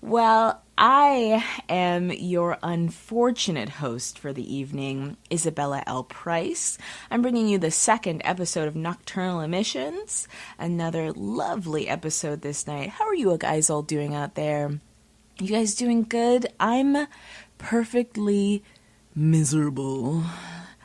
Well, I am your unfortunate host for the evening, Isabella L. Price. I'm bringing you the second episode of Nocturnal Emissions, another lovely episode this night. How are you guys all doing out there? You guys doing good? I'm perfectly miserable.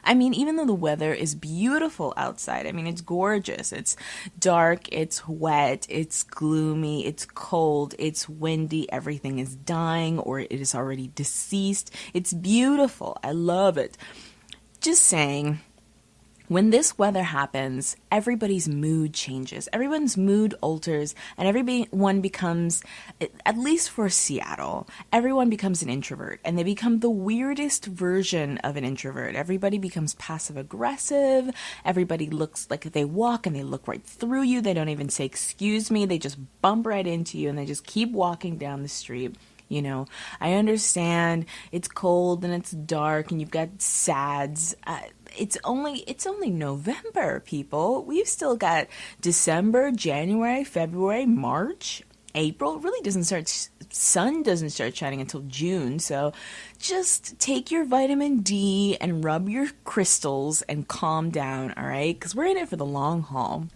I mean, even though the weather is beautiful outside, I mean, it's gorgeous. It's dark, it's wet, it's gloomy, it's cold, it's windy, everything is dying or it is already deceased. It's beautiful. I love it. Just saying, when this weather happens, everybody's mood changes. Everyone's mood alters, and everyone becomes, at least for Seattle, everyone becomes an introvert, and they become the weirdest version of an introvert. Everybody becomes passive-aggressive. Everybody looks like they walk, and they look right through you. They don't even say, "Excuse me." They just bump right into you, and they just keep walking down the street. You know, I understand it's cold and it's dark and you've got SADS. It's only November, people. We've still got December, January, February, March, April. It really doesn't start, sun doesn't start shining until June. So just take your vitamin D and rub your crystals and calm down, all right? Because we're in it for the long haul.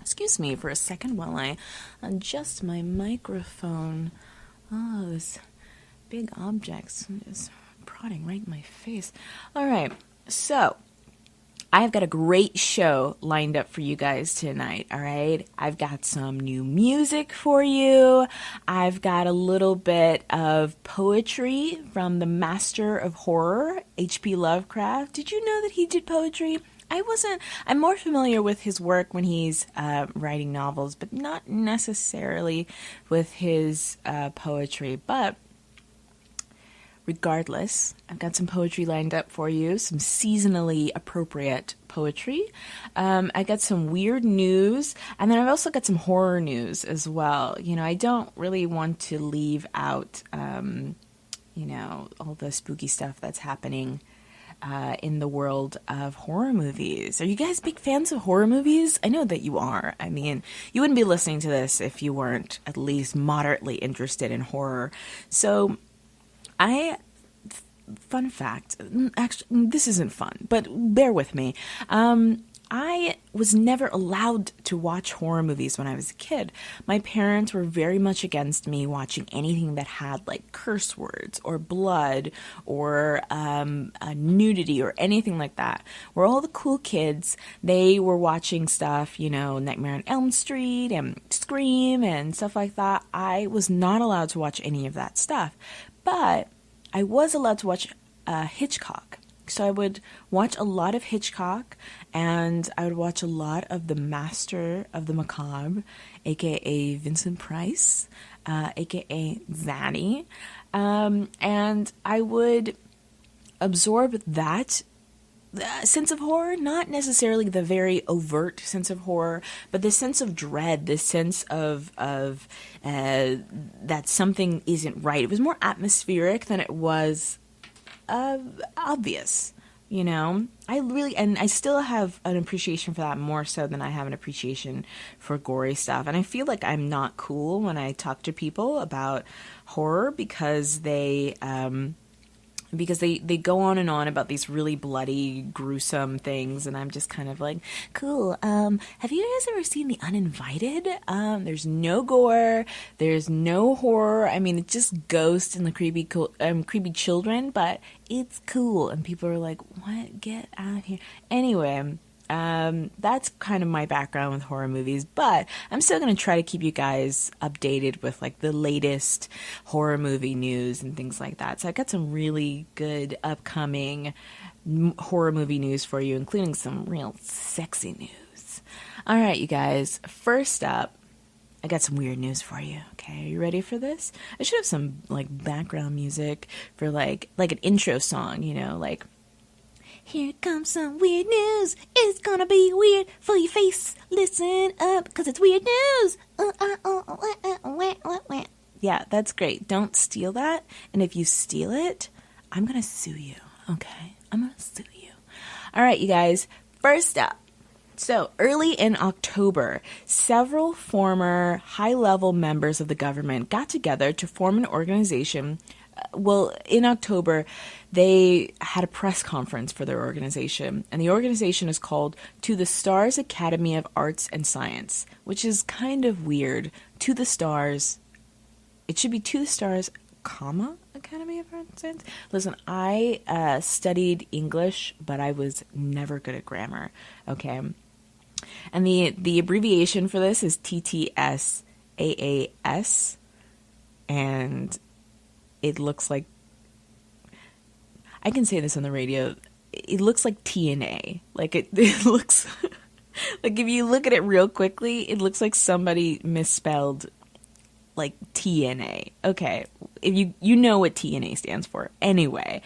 Excuse me for a second while I adjust my microphone. Oh, this big objects is prodding right in my face. All right, so I've got a great show lined up for you guys tonight, all right? I've got some new music for you. I've got a little bit of poetry from the master of horror, H.P. Lovecraft. Did you know that he did poetry? I'm more familiar with his work when he's writing novels, but not necessarily with his poetry. But regardless, I've got some poetry lined up for you, some seasonally appropriate poetry. I got some weird news, and then I've also got some horror news as well. You know, I don't really want to leave out, all the spooky stuff that's happening in the world of horror movies. Are you guys big fans of horror movies? I know that you are. I mean, you wouldn't be listening to this if you weren't at least moderately interested in horror. So, fun fact, actually, this isn't fun, but bear with me. I was never allowed to watch horror movies when I was a kid. My parents were very much against me watching anything that had like curse words or blood or nudity or anything like that. Where all the cool kids, they were watching stuff, Nightmare on Elm Street and Scream and stuff like that. I was not allowed to watch any of that stuff. But I was allowed to watch Hitchcock. So I would watch a lot of Hitchcock, and I would watch a lot of the Master of the Macabre, a.k.a. Vincent Price, a.k.a. Zaddy, and I would absorb that sense of horror, not necessarily the very overt sense of horror, but the sense of dread, the sense of that something isn't right. It was more atmospheric than it was obvious, I still have an appreciation for that more so than I have an appreciation for gory stuff. And I feel like I'm not cool when I talk to people about horror because they go on and on about these really bloody, gruesome things, and I'm just kind of like, cool. Have you guys ever seen The Uninvited? There's no gore, there's no horror. I mean, it's just ghosts and the creepy children, but it's cool. And people are like, what? Get out of here. Anyway. That's kind of my background with horror movies, but I'm still going to try to keep you guys updated with like the latest horror movie news and things like that. So I got some really good upcoming horror movie news for you, including some real sexy news. All right, you guys, first up, I got some weird news for you. Okay, are you ready for this? I should have some like background music for like an intro song, like, here comes some weird news. It's gonna be weird for your face. Listen up, cause it's weird news. Yeah, that's great. Don't steal that. And if you steal it, I'm gonna sue you. Okay? I'm gonna sue you. All right, you guys. First up, So, early in October, several former high-level members of the government got together to form an organization. Well, in October, they had a press conference for their organization, and the organization is called To the Stars Academy of Arts and Science, which is kind of weird. To the Stars. It should be To the Stars, comma, Academy of Arts and Science. Listen, I studied English, but I was never good at grammar, okay? And the abbreviation for this is TTSAAS, and it looks like, I can say this on the radio, it looks like TNA. Like it looks, like if you look at it real quickly, it looks like somebody misspelled like TNA. Okay, if you know what TNA stands for. Anyway,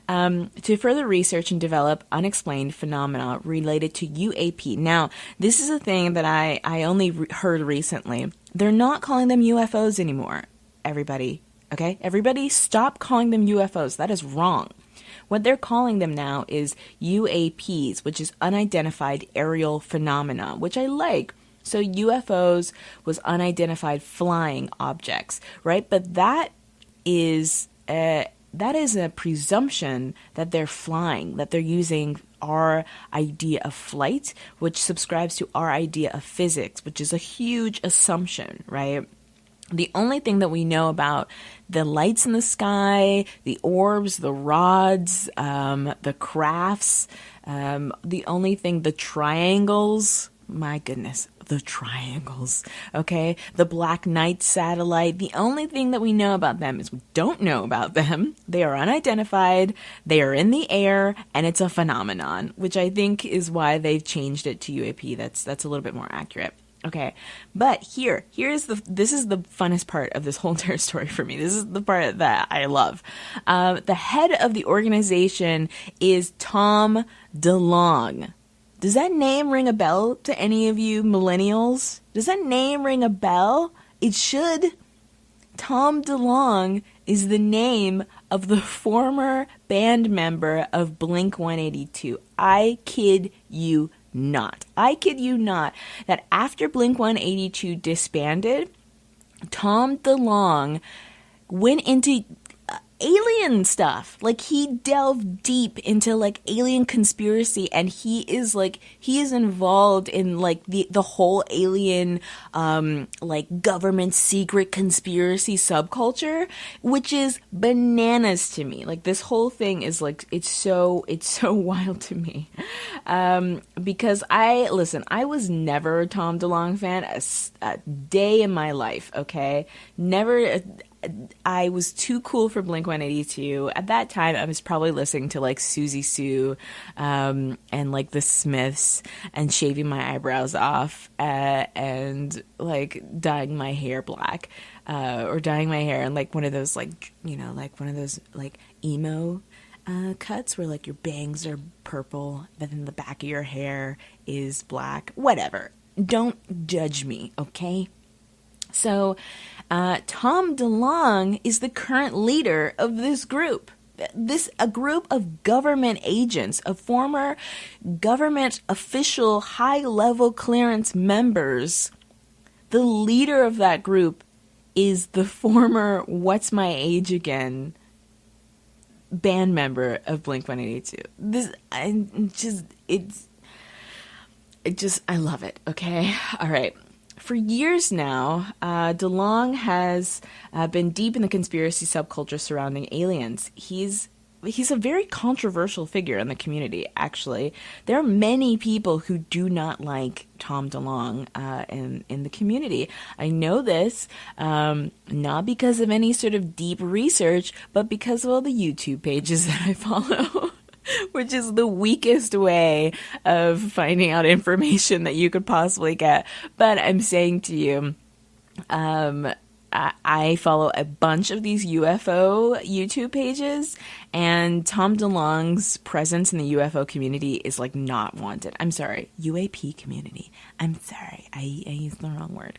to further research and develop unexplained phenomena related to UAP. Now, this is a thing that I only heard recently. They're not calling them UFOs anymore, everybody. Okay? Everybody stop calling them UFOs. That is wrong. What they're calling them now is UAPs, which is unidentified aerial phenomena, which I like. So UFOs was unidentified flying objects, right? But that is a presumption that they're flying, that they're using our idea of flight, which subscribes to our idea of physics, which is a huge assumption, right? The only thing that we know about the lights in the sky, the orbs, the rods, the crafts, the triangles, my goodness, the triangles, okay? The Black Knight satellite, the only thing that we know about them is we don't know about them. They are unidentified, they are in the air, and it's a phenomenon, which I think is why they've changed it to UAP. That's a little bit more accurate. Okay, but this is the funnest part of this whole entire story for me. This is the part that I love. The head of the organization is Tom DeLonge. Does that name ring a bell to any of you millennials? Does that name ring a bell? It should. Tom DeLonge is the name of the former band member of Blink-182. I kid you not. I kid you not that after Blink-182 disbanded, Tom DeLonge went into alien stuff. Like, he delved deep into like alien conspiracy, and he is involved in like the whole alien like government secret conspiracy subculture, which is bananas to me. Like, this whole thing is like, it's so wild to me. Because I was never a Tom DeLonge fan a day in my life, okay? Never. I was too cool for Blink-182. At that time, I was probably listening to like Susie Sue, and like the Smiths, and shaving my eyebrows off, and like dyeing my hair black, or dyeing my hair in like one of those like, you know, like one of those like emo cuts where like your bangs are purple, but then the back of your hair is black. Whatever. Don't judge me, okay? So, Tom DeLonge is the current leader of this group. A group of government agents, of former government official high-level clearance members. The leader of that group is the former What's My Age Again band member of Blink-182. I love it, okay? All right. For years now, DeLonge has been deep in the conspiracy subculture surrounding aliens. He's a very controversial figure in the community, actually. There are many people who do not like Tom DeLonge in the community. I know this not because of any sort of deep research, but because of all the YouTube pages that I follow. Which is the weakest way of finding out information that you could possibly get. But I'm saying to you, I follow a bunch of these UFO YouTube pages, and Tom DeLonge's presence in the UFO community is like not wanted. I'm sorry, UAP community. I'm sorry, I used the wrong word.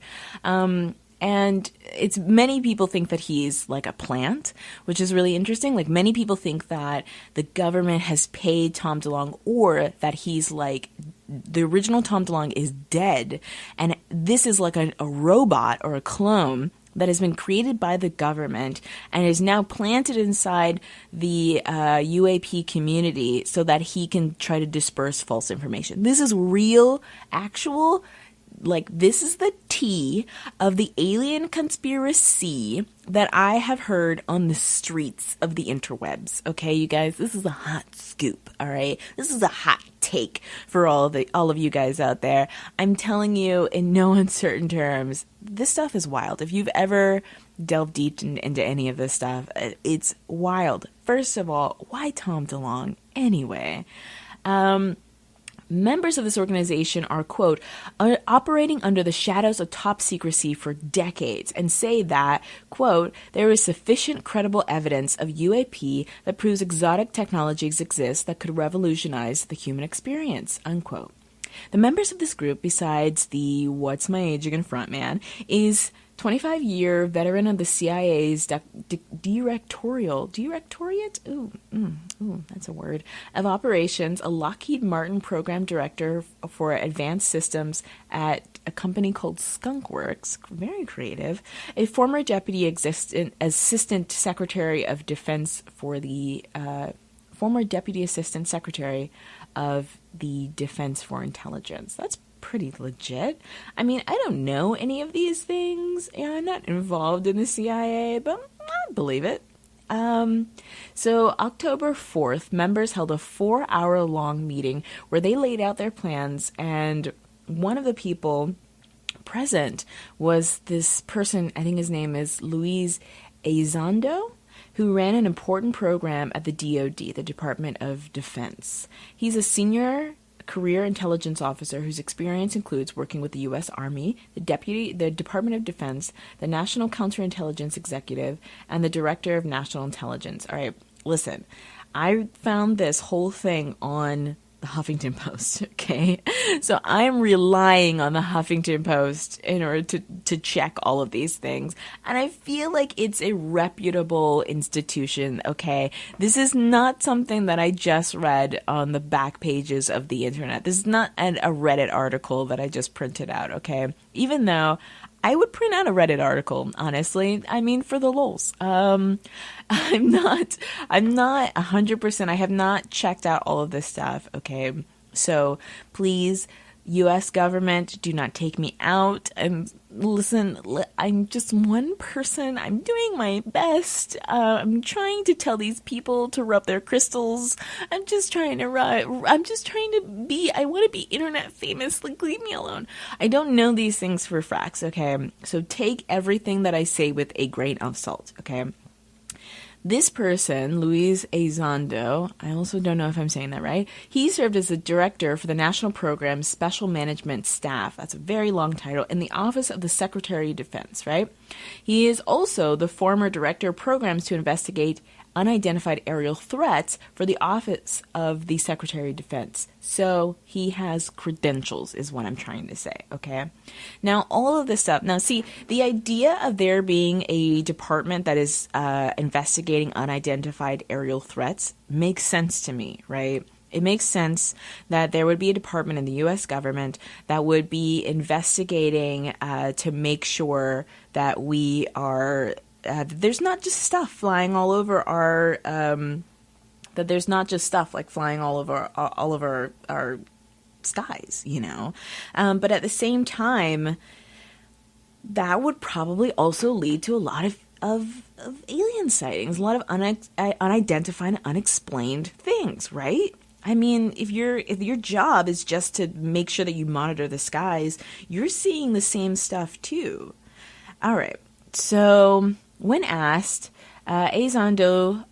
And many people think that he's like a plant, which is really interesting. Like, many people think that the government has paid Tom DeLonge, or that he's like the original Tom DeLonge is dead, and this is like a robot or a clone that has been created by the government and is now planted inside the UAP community so that he can try to disperse false information. This is real, actual, like, this is the tea of the alien conspiracy that I have heard on the streets of the interwebs. Okay, you guys, this is a hot scoop, all right? This is a hot take for all of you guys out there. I'm telling you in no uncertain terms, this stuff is wild. If you've ever delved deep into any of this stuff, it's wild. First of all, why Tom DeLonge anyway? Members of this organization are, quote, operating under the shadows of top secrecy for decades and say that, quote, there is sufficient credible evidence of UAP that proves exotic technologies exist that could revolutionize the human experience, unquote. The members of this group, besides the what's my age again frontman, is 25-year veteran of the CIA's directorate? Ooh, that's a word. Of operations, a Lockheed Martin program director for advanced systems at a company called Skunkworks, very creative, a former deputy assistant secretary of defense for the former deputy assistant secretary of the Defense for Intelligence. That's pretty legit. I mean, I don't know any of these things. Yeah, I'm not involved in the CIA, but I believe it. So October 4th, members held a 4-hour-long meeting where they laid out their plans, and one of the people present was this person, I think his name is Luis Elizondo, who ran an important program at the DoD, the Department of Defense. He's a senior career intelligence officer whose experience includes working with the U.S. Army, the Department of Defense, the National Counterintelligence Executive, and the Director of National Intelligence. All right, listen, I found this whole thing on the Huffington Post, okay? So I'm relying on the Huffington Post in order to check all of these things. And I feel like it's a reputable institution, okay? This is not something that I just read on the back pages of the internet. This is not a Reddit article that I just printed out, okay? Even though I would print out a Reddit article, honestly. I mean, for the lols. I'm not 100%. I have not checked out all of this stuff. Okay. So please, U.S. government, do not take me out. Listen, I'm just one person. I'm doing my best. I'm trying to tell these people to rub their crystals. I want to be internet famous. Like, leave me alone. I don't know these things for facts, okay? So take everything that I say with a grain of salt, okay? This person, Luis Elizondo, I also don't know if I'm saying that right, he served as the director for the National Program's Special Management Staff, that's a very long title, in the Office of the Secretary of Defense, right? He is also the former director of programs to investigate unidentified aerial threats for the Office of the Secretary of Defense. So he has credentials is what I'm trying to say, okay? Now, all of this stuff, now see, the idea of there being a department that is investigating unidentified aerial threats makes sense to me, right? It makes sense that there would be a department in the U.S. government that would be investigating to make sure that we are there's not just stuff flying all over our that there's not just stuff like flying all over our skies, you know. But at the same time, that would probably also lead to a lot of alien sightings, a lot of unidentified, unexplained things, right? I mean, if your job is just to make sure that you monitor the skies, you're seeing the same stuff too. All right, so when asked, Elizondo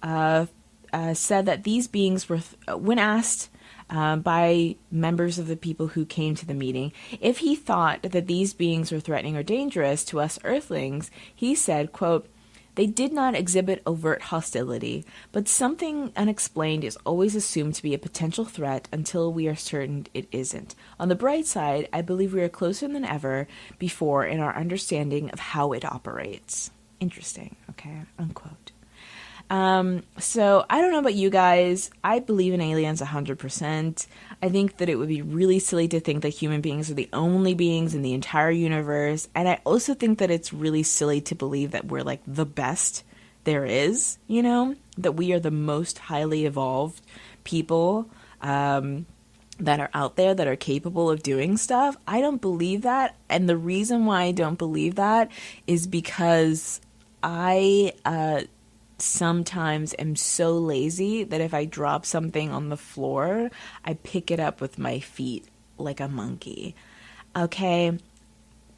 said that these beings were, when asked by members of the people who came to the meeting, if he thought that these beings were threatening or dangerous to us Earthlings, he said, quote, "They did not exhibit overt hostility, but something unexplained is always assumed to be a potential threat until we are certain it isn't. On the bright side, I believe we are closer than ever before in our understanding of how it operates." Interesting, okay, unquote. So I don't know about you guys. I believe in aliens 100%. I think that it would be really silly to think that human beings are the only beings in the entire universe. And I also think that it's really silly to believe that we're like the best there is, you know, that we are the most highly evolved people, that are out there that are capable of doing stuff. I don't believe that. And the reason why I don't believe that is because I sometimes am so lazy that if I drop something on the floor, I pick it up with my feet like a monkey. Okay?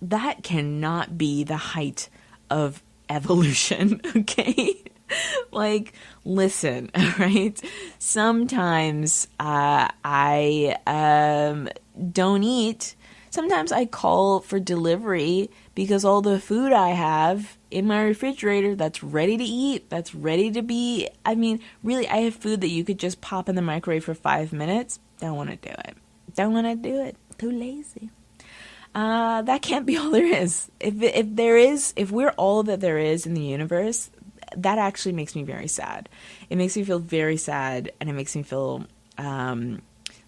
That cannot be the height of evolution, okay? Like, listen, all right? Sometimes I don't eat. Sometimes I call for delivery because all the food I have in my refrigerator that's ready to eat, that's ready to be, I mean, really, I have food that you could just pop in the microwave for 5 minutes. Don't want to do it. Don't want to do it. Too lazy. That can't be all there is. If we're all that there is in the universe, that actually makes me very sad. It makes me feel very sad, and it makes me feel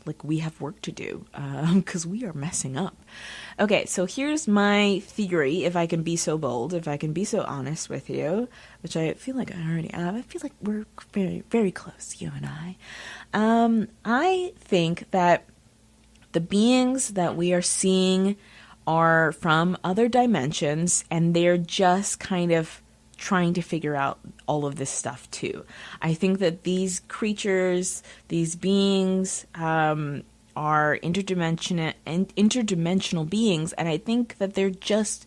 like we have work to do because we are messing up. Okay, so here's my theory, if I can be so bold, if I can be so honest with you, which I feel like I already have. I feel like we're very, very close, you and I. I think that the beings that we are seeing are from other dimensions, and they're just kind of trying to figure out all of this stuff too. I think that these creatures, these beings, are interdimensional beings, and I think that they're just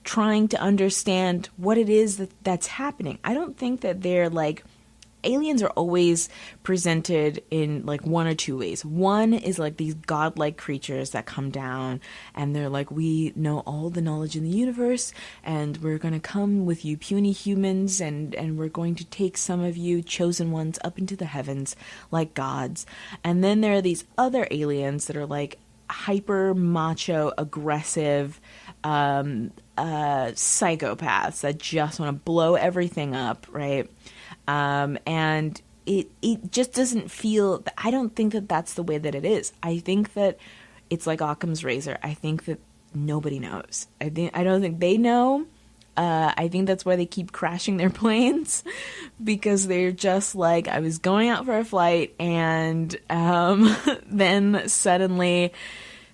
trying to understand what it is that's happening. I don't think that they're like, aliens are always presented in like one or two ways. One is like these godlike creatures that come down and they're like, we know all the knowledge in the universe and we're going to come with you puny humans and we're going to take some of you chosen ones up into the heavens like gods. And then there are these other aliens that are like hyper macho aggressive psychopaths that just want to blow everything up, right? And it just doesn't feel, I don't think that that's the way that it is. I think that it's like Occam's razor. I think that nobody knows. I don't think they know. I think that's why they keep crashing their planes, because they're just like, I was going out for a flight and then suddenly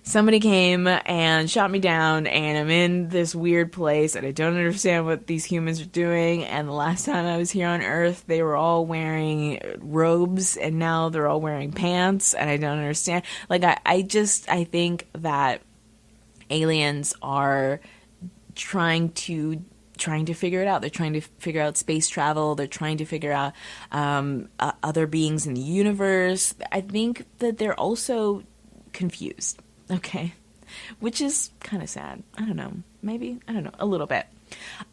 somebody came and shot me down and I'm in this weird place and I don't understand what these humans are doing. And the last time I was here on Earth, they were all wearing robes and now they're all wearing pants and I don't understand. Like, I think that aliens are trying to figure it out. They're trying to figure out space travel. They're trying to figure out other beings in the universe. I think that they're also confused. Okay, which is kind of sad. I don't know. Maybe, I don't know, a little bit.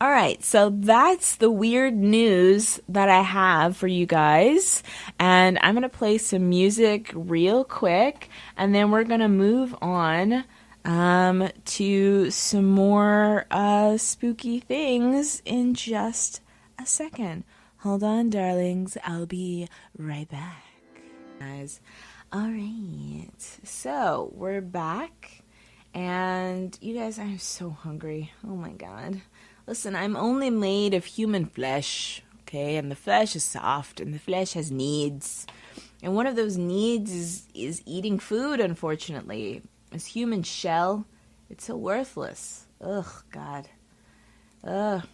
All right, so that's the weird news that I have for you guys. And I'm going to play some music real quick, and then we're going to move on to some more spooky things in just a second. Hold on, darlings. I'll be right back. Guys. All right, so we're back, and you guys, I'm so hungry. Oh my God. Listen, I'm only made of human flesh, okay, and the flesh is soft, and the flesh has needs, and one of those needs is eating food, unfortunately. This human shell, it's so worthless. Ugh, God. Ugh.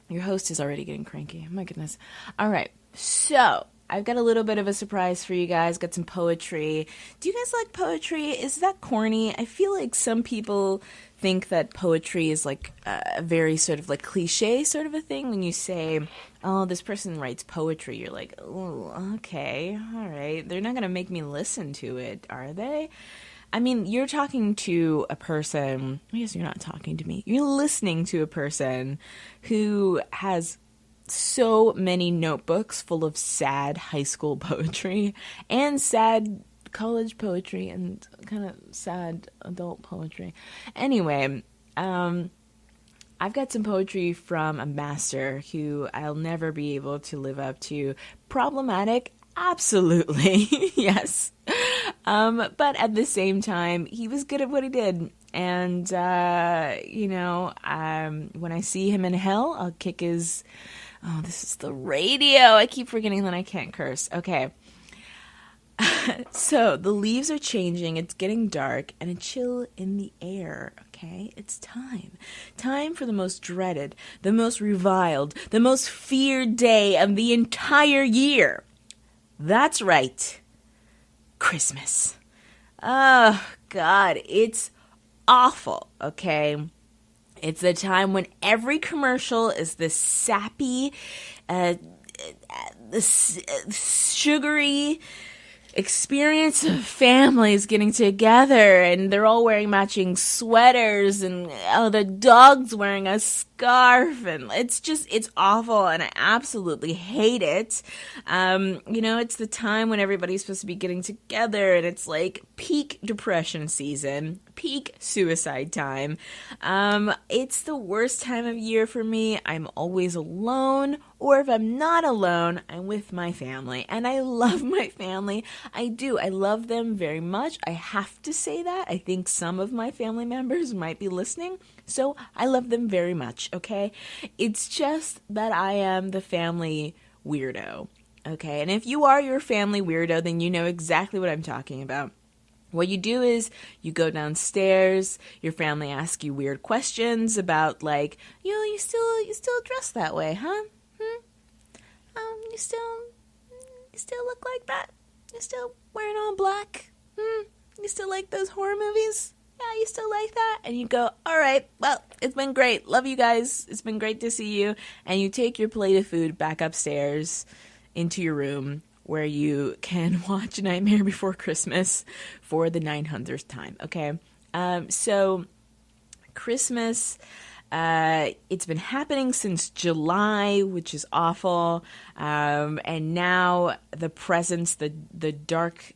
Your host is already getting cranky. My goodness. All right, so I've got a little bit of a surprise for you guys. Got some poetry. Do you guys like poetry? Is that corny? I feel like some people think that poetry is like a very sort of like cliche sort of a thing. When you say, oh, this person writes poetry, you're like, oh, okay, all right. They're not going to make me listen to it, are they? I mean, you're talking to a person. I guess you're not talking to me. You're listening to a person who has so many notebooks full of sad high school poetry and sad college poetry and kind of sad adult poetry. Anyway, I've got some poetry from a master who I'll never be able to live up to. Problematic? Absolutely, yes. But at the same time, he was good at what he did. And, when I see him in hell, I'll kick his... Oh, this is the radio. I keep forgetting that I can't curse. Okay. So the leaves are changing, it's getting dark, and a chill in the air, okay? It's time. Time for the most dreaded, the most reviled, the most feared day of the entire year. That's right. Christmas. Oh, God, it's awful, okay? It's the time when every commercial is this sappy, sugary experience of families getting together, and they're all wearing matching sweaters, and the dog's wearing a scarf, and it's awful, and I absolutely hate it. It's the time when everybody's supposed to be getting together, and it's like peak depression season, peak suicide time. It's the worst time of year for me. I'm always alone, or if I'm not alone, I'm with my family, and I love my family. I do. I love them very much. I have to say that. I think some of my family members might be listening, so I love them very much, okay? It's just that I am the family weirdo, okay? And if you are your family weirdo, then you know exactly what I'm talking about. What you do is you go downstairs, your family asks you weird questions about, like, you still dress that way, huh? You still look like that? You still wearing all black? You still like those horror movies? Yeah, you still like that? And you go, all right, well, it's been great. Love you guys. It's been great to see you. And you take your plate of food back upstairs into your room where you can watch Nightmare Before Christmas for the 900th time, okay? So Christmas... it's been happening since July, which is awful. And now the presence, the dark,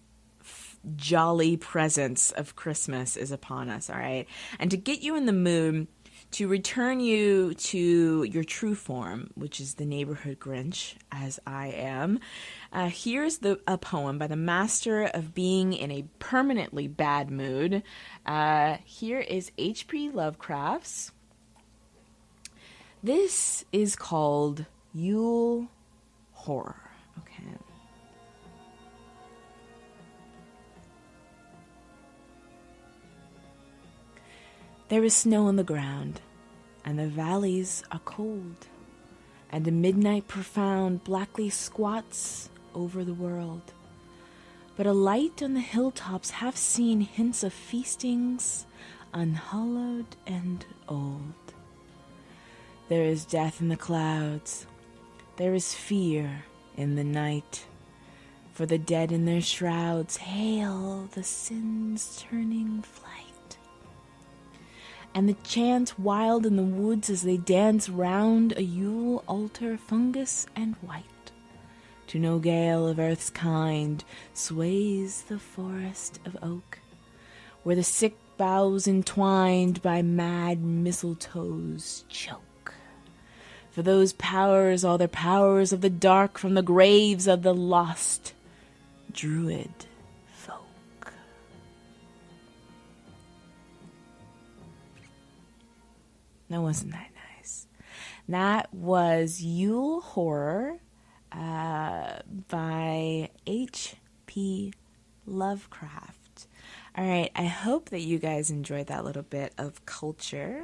jolly presence of Christmas is upon us, all right? And to get you in the mood, to return you to your true form, which is the neighborhood Grinch, as I am, here's a poem by the master of being in a permanently bad mood. Here is H.P. Lovecraft's. This is called Yule Horror, okay? There is snow on the ground, and the valleys are cold, and a midnight profound blackly squats over the world. But a light on the hilltops half seen hints of feastings, unhallowed and old. There is death in the clouds, there is fear in the night, for the dead in their shrouds hail the sins turning flight. And the chant wild in the woods as they dance round a Yule altar, fungus and white. To no gale of earth's kind sways the forest of oak, where the sick boughs entwined by mad mistletoes choke. For those powers are the powers of the dark from the graves of the lost druid folk. Now, wasn't that nice? That was Yule Horror by H.P. Lovecraft. All right, I hope that you guys enjoyed that little bit of culture.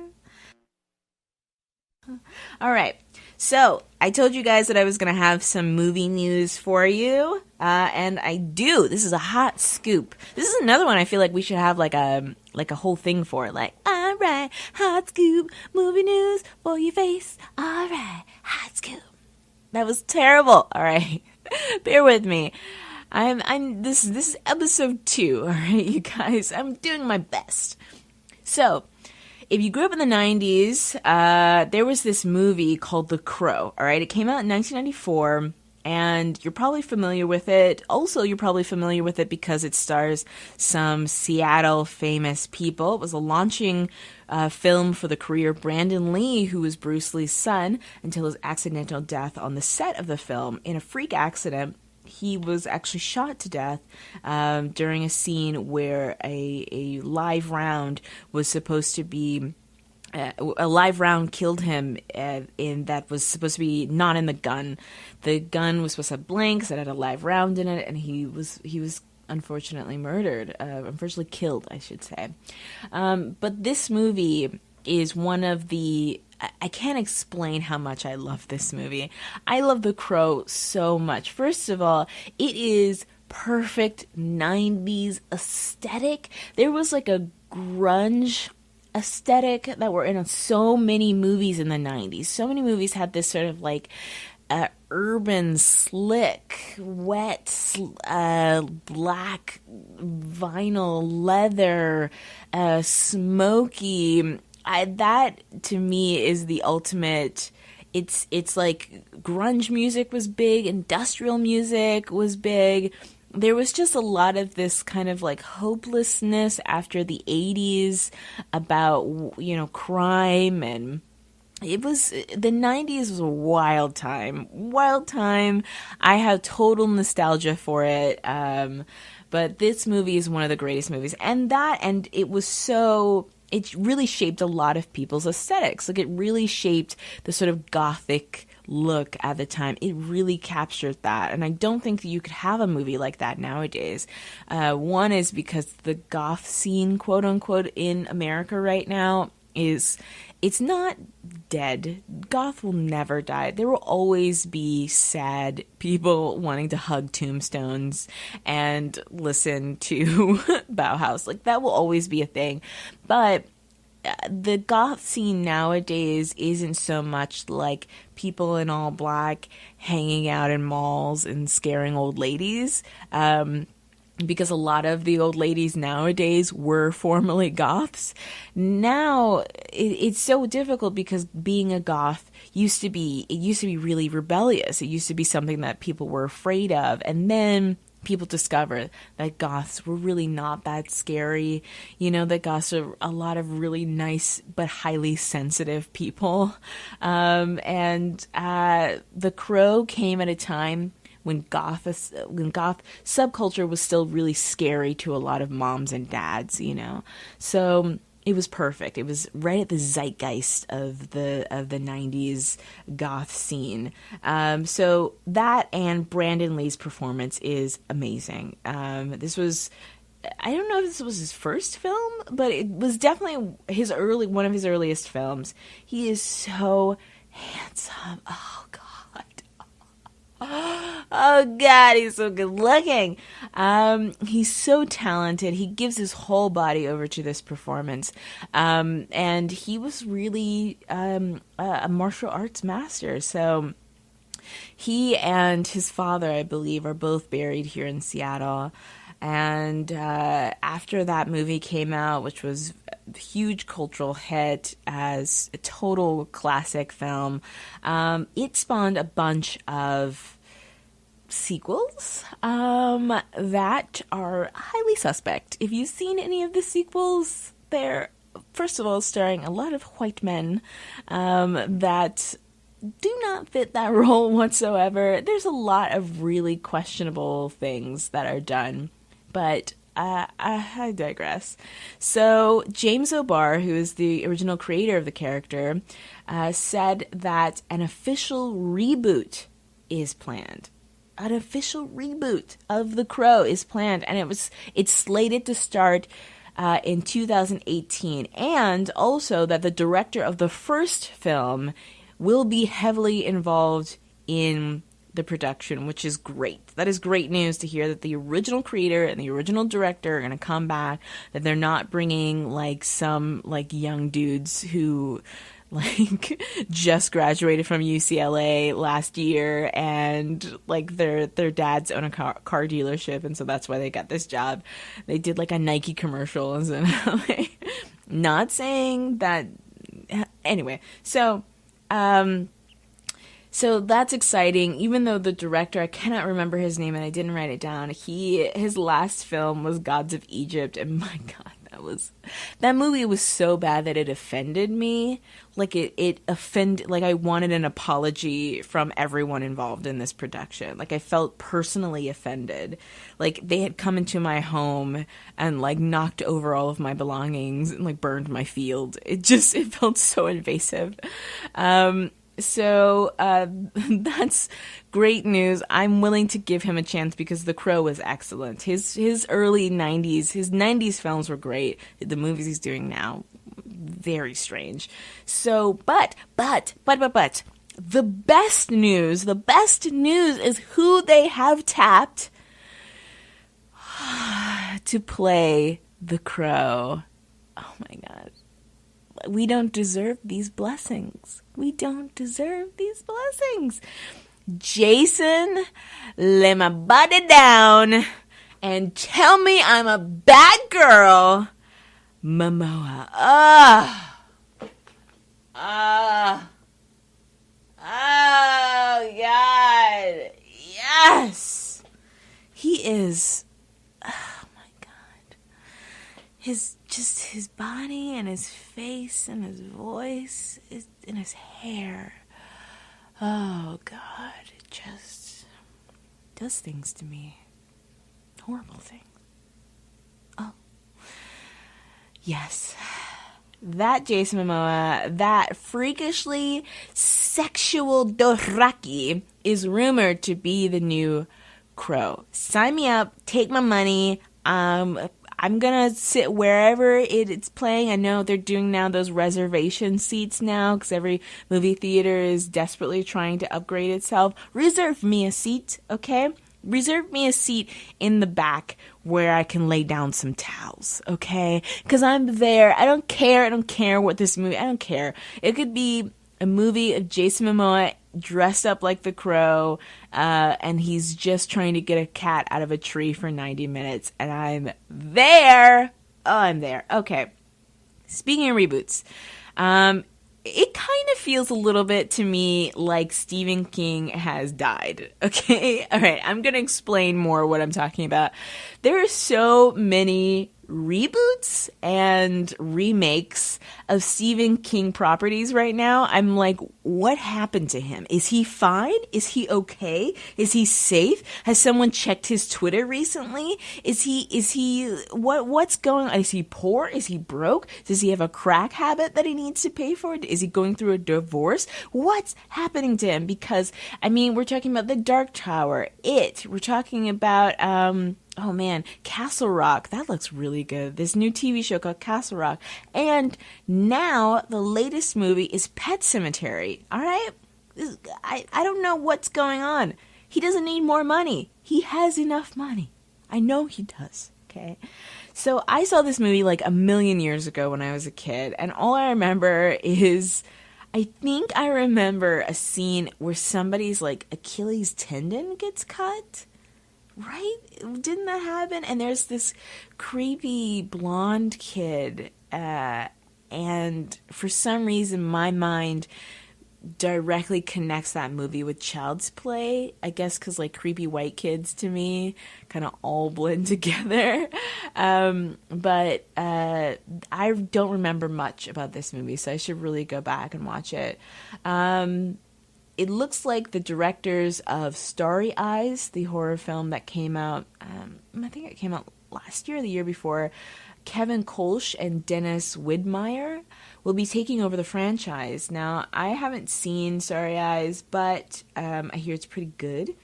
All right, so I told you guys that I was going to have some movie news for you, and I do. This is a hot scoop. This is another one I feel like we should have like a whole thing for, like, all right, hot scoop, movie news for your face, all right, hot scoop. That was terrible, all right, bear with me. This is episode 2, all right, you guys, I'm doing my best. So, if you grew up in the 90s, there was this movie called The Crow, all right? It came out in 1994, And you're probably familiar with it. Also, you're probably familiar with it because it stars some Seattle famous people. It was a launching film for the career of Brandon Lee, who was Bruce Lee's son, until his accidental death on the set of the film. In a freak accident, he was actually shot to death during a scene where a live round was supposed to be... a live round killed him that was supposed to be not in the gun. The gun was supposed to have blanks that had a live round in it, and he was unfortunately murdered. Unfortunately killed, I should say. But this movie is one of the... I can't explain how much I love this movie. I love The Crow so much. First of all, it is perfect 90s aesthetic. There was like a grunge aesthetic that were in so many movies in the 90s. So many movies had this sort of like urban, slick, wet, black vinyl leather, smoky. That to me is the ultimate. It's like grunge music was big, industrial music was big. There was just a lot of this kind of like hopelessness after the 80s about, you know, crime, and the 90s was a wild time. I have total nostalgia for it. But this movie is one of the greatest movies, and it really shaped a lot of people's aesthetics. Like, it really shaped the sort of gothic look at the time. It really captured that, and I don't think that you could have a movie like that nowadays. One is because the goth scene, quote unquote, in America right now it's not dead. Goth will never die. There will always be sad people wanting to hug tombstones and listen to Bauhaus. Like, that will always be a thing. But the goth scene nowadays isn't so much like people in all black hanging out in malls and scaring old ladies. Because a lot of the old ladies nowadays were formerly goths. Now it's so difficult because being a goth used to be really rebellious. It used to be something that people were afraid of, and then people discovered that goths were really not that scary. You know, that goths are a lot of really nice but highly sensitive people. The Crow came at a time when goth subculture was still really scary to a lot of moms and dads, you know. So it was perfect. It was right at the zeitgeist of the 90s goth scene. So that and Brandon Lee's performance is amazing. This was, I don't know if this was his first film, but it was definitely one of his earliest films. He is so handsome. Oh God. Oh God, he's so good looking. He's so talented. He gives his whole body over to this performance. And he was really a martial arts master. So he and his father, I believe, are both buried here in Seattle. And after that movie came out, which was a huge cultural hit as a total classic film, it spawned a bunch of sequels that are highly suspect. If you've seen any of the sequels, they're, first of all, starring a lot of white men that do not fit that role whatsoever. There's a lot of really questionable things that are done. But I digress. So James O'Barr, who is the original creator of the character, said that an official reboot is planned. An official reboot of The Crow is planned, and it's slated to start in 2018. And also that the director of the first film will be heavily involved in the production, which is great. That is great news to hear, that the original creator and the original director are going to come back, that they're not bringing like some like young dudes who like just graduated from UCLA last year and like their dads own a car dealership, and so that's why they got this job. They did like a Nike commercial and not saying that anyway. So So that's exciting, even though the director, I cannot remember his name and I didn't write it down. His last film was Gods of Egypt, and my God, that movie was so bad that it offended me. Like it offended, like I wanted an apology from everyone involved in this production. Like I felt personally offended. Like they had come into my home and like knocked over all of my belongings and like burned my field. It felt so invasive. So that's great news. I'm willing to give him a chance because The Crow was excellent. His early 90s, his 90s films were great. The movies he's doing now, very strange. So, but, the best news is who they have tapped to play The Crow. Oh my God. We don't deserve these blessings. We don't deserve these blessings. Jason, lay my body down and tell me I'm a bad girl. Momoa. Oh, God. Yes. He is... his body and his face and his voice and his hair. Oh, God. It just does things to me. Horrible things. Oh. Yes. That Jason Momoa, that freakishly sexual Dothraki is rumored to be the new Crow. Sign me up. Take my money. I'm going to sit wherever it's playing. I know they're doing now those reservation seats now because every movie theater is desperately trying to upgrade itself. Reserve me a seat, okay? Reserve me a seat in the back where I can lay down some towels, okay? Because I'm there. I don't care what this movie... I don't care. It could be a movie of Jason Momoa dressed up like the Crow, and he's just trying to get a cat out of a tree for 90 minutes, and I'm there. Oh, I'm there. Okay. Speaking of reboots, it kind of feels a little bit to me like Stephen King has died. Okay? All right. I'm going to explain more what I'm talking about. There are so many reboots and remakes of Stephen King properties right now. I'm like, what happened to him? Is he fine? Is he okay? Is he safe? Has someone checked his Twitter recently? What's going on? Is he poor? Is he broke? Does he have a crack habit that he needs to pay for? Is he going through a divorce? What's happening to him? Because, I mean, we're talking about The Dark Tower, we're talking about, oh man, Castle Rock. That looks really good. This new TV show called Castle Rock. And now the latest movie is Pet Sematary. All right? I don't know what's going on. He doesn't need more money. He has enough money. I know he does. Okay? So I saw this movie like a million years ago when I was a kid. And all I remember is... I think I remember a scene where somebody's like Achilles tendon gets cut. Right? Didn't that happen? And there's this creepy blonde kid, and for some reason my mind directly connects that movie with Child's Play. I guess because like creepy white kids to me kind of all blend together. But I don't remember much about this movie, so I should really go back and watch it. It looks like the directors of Starry Eyes, the horror film that came out, I think it came out last year or the year before, Kevin Kolsch and Dennis Widmeyer will be taking over the franchise. Now, I haven't seen Starry Eyes, but I hear it's pretty good.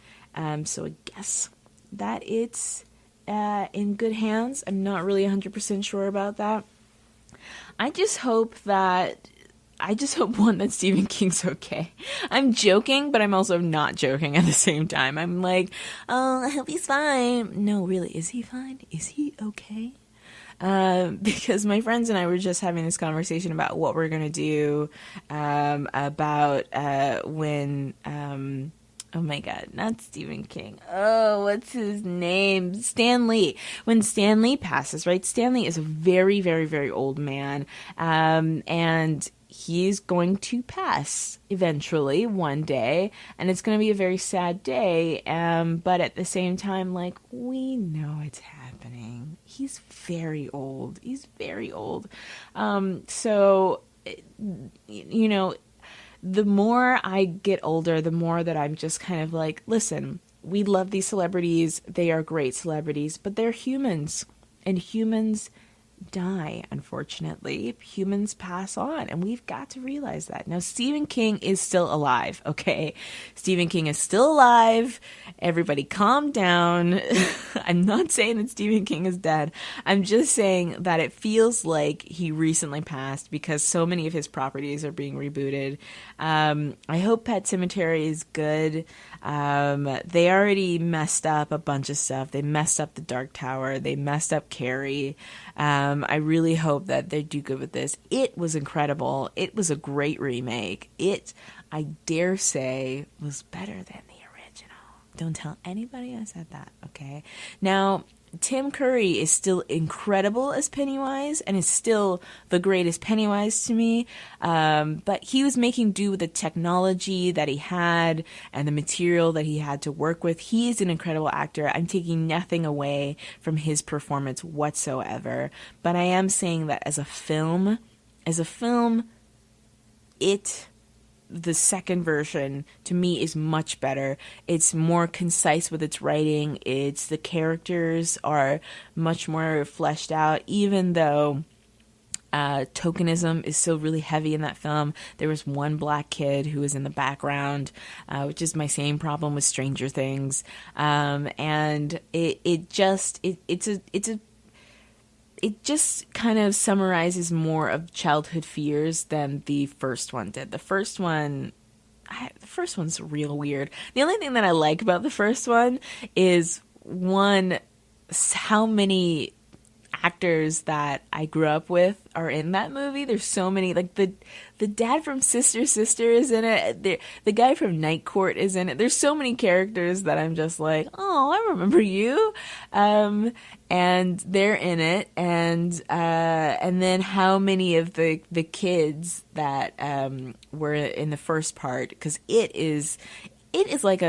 So I guess that it's in good hands. I'm not really 100% sure about that. I just hope, one, that Stephen King's okay. I'm joking, but I'm also not joking at the same time. I'm like, oh, I hope he's fine. No, really, is he fine? Is he okay? Because my friends and I were just having this conversation about what we're going to do about when... oh my God, not Stephen King. Oh, what's his name? Stan Lee. When Stan Lee passes, right? Stan Lee is a very, very, very old man. And he's going to pass eventually one day, and it's going to be a very sad day. But at the same time, like, we know it's happening. He's very old. He's very old. So, you know, the more I get older, the more that I'm just kind of like, listen, we love these celebrities. They are great celebrities, but they're humans, and humans die, unfortunately. Humans pass on, and we've got to realize that. Now, Stephen King is still alive, okay? Stephen King is still alive. Everybody calm down. I'm not saying that Stephen King is dead. I'm just saying that it feels like he recently passed because so many of his properties are being rebooted. I hope Pet Sematary is good. They already messed up a bunch of stuff. They messed up The Dark Tower. They messed up Carrie. I really hope that they do good with this. It was incredible. It was a great remake. It, I dare say, was better than the original. Don't tell anybody I said that, okay? Now, Tim Curry is still incredible as Pennywise and is still the greatest Pennywise to me. But he was making do with the technology that he had and the material that he had to work with. He is an incredible actor. I'm taking nothing away from his performance whatsoever. But I am saying that as a film, the second version to me is much better. It's more concise with its writing. The characters are much more fleshed out, even though tokenism is still really heavy in that film. There was one black kid who was in the background, which is my same problem with Stranger Things. And it just kind of summarizes more of childhood fears than the first one did. The first one's real weird. The only thing that I like about the first one is, one, how many actors that I grew up with are in that movie. There's so many, like the dad from Sister Sister is in it. The guy from Night Court is in it. There's so many characters that I'm just like, oh, I remember you. And they're in it. And then how many of the kids that were in the first part, because it's like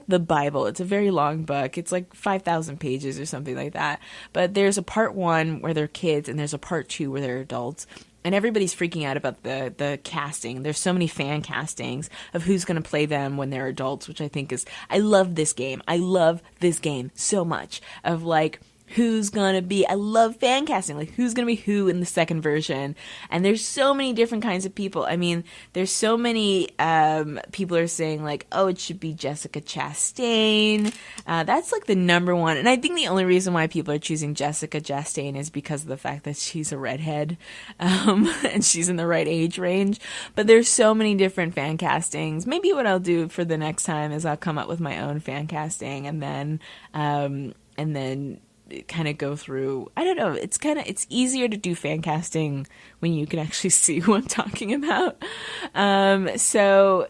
the Bible. It's a very long book. It's like 5,000 pages or something like that. But there's a part 1 where they're kids, and there's a part 2 where they're adults. And everybody's freaking out about the casting. There's so many fan castings of who's going to play them when they're adults, which I think is, I love this game. I love this game so much, of like, who's gonna be, I love fan casting, like who's gonna be who in the second version. And there's so many different kinds of people. I mean, there's so many people are saying like, oh, it should be Jessica Chastain. That's like the number one. And I think the only reason why people are choosing Jessica Chastain is because of the fact that she's a redhead, and she's in the right age range. But there's so many different fan castings. Maybe what I'll do for the next time is I'll come up with my own fan casting, and then kind of go through, I don't know, it's easier to do fan casting when you can actually see who I'm talking about. So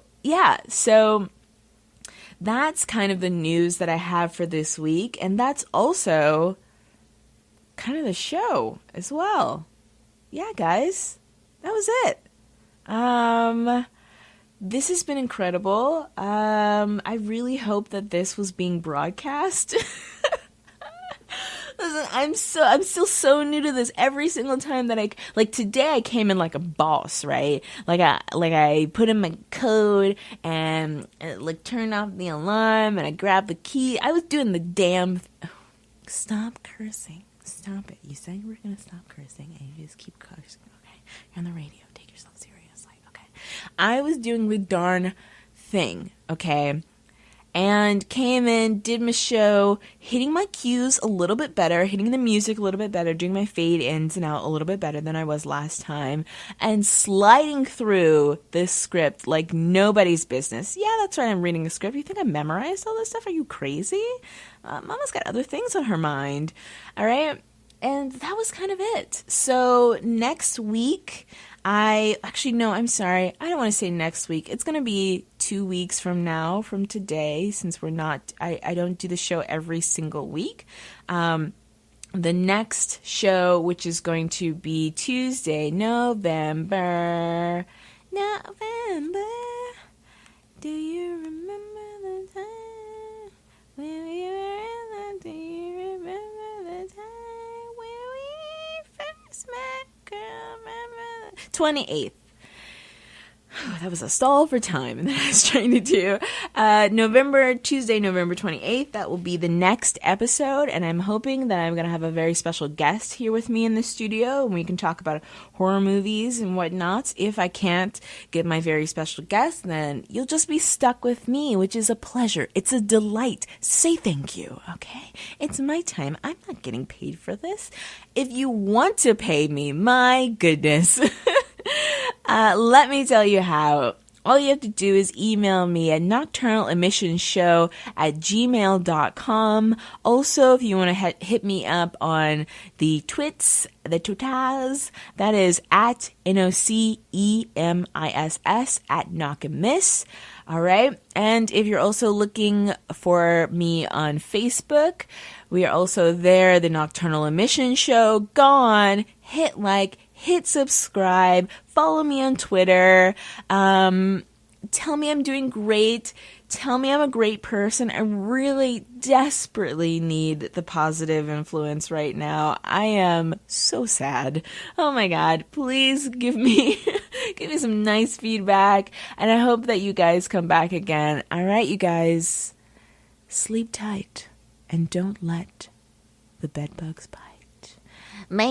that's kind of the news that I have for this week, and that's also kind of the show as well. Yeah, guys, that was it. This has been incredible. I really hope that this was being broadcast. Listen, I'm still so new to this. Every single time that like today, I came in like a boss, right? Like I put in my code and like turned off the alarm, and I grabbed the key. I was doing the damn. Stop cursing. Stop it. You said you were gonna stop cursing, and you just keep cursing. Okay, you're on the radio. Take yourself seriously. Okay, I was doing the darn thing. Okay. And came in, did my show, hitting my cues a little bit better, hitting the music a little bit better, doing my fade ins and out a little bit better than I was last time, and sliding through this script like nobody's business. Yeah, that's right, I'm reading a script. You think I memorized all this stuff? Are you crazy? Mama's got other things on her mind. All right? And that was kind of it. So next week, I'm sorry. I don't want to say next week. It's going to be 2 weeks from now, from today, since I don't do the show every single week. the next show, which is going to be Tuesday, November. Do you remember the time when we were in love? Do you remember the time when we first met, girl? Remember 28th. That was a stall for time that I was trying to do. Tuesday, November 28th, that will be the next episode, and I'm hoping that I'm going to have a very special guest here with me in the studio, and we can talk about horror movies and whatnot. If I can't get my very special guest, then you'll just be stuck with me, which is a pleasure. It's a delight. Say thank you, okay? It's my time. I'm not getting paid for this. If you want to pay me, my goodness. Let me tell you how. All you have to do is email me at nocturnalemissionshow@gmail.com. Also, if you want to hit me up on the Twitters, that is at NOCEMISS at Knockamiss. All right. And if you're also looking for me on Facebook, we are also there, the Nocturnal Emissions Show. Go on, hit like, hit subscribe, follow me on Twitter, tell me I'm doing great, tell me I'm a great person. I really desperately need the positive influence right now. I am so sad. Oh my God, please give me some nice feedback, and I hope that you guys come back again. All right, you guys, sleep tight and don't let the bedbugs bite. Bye.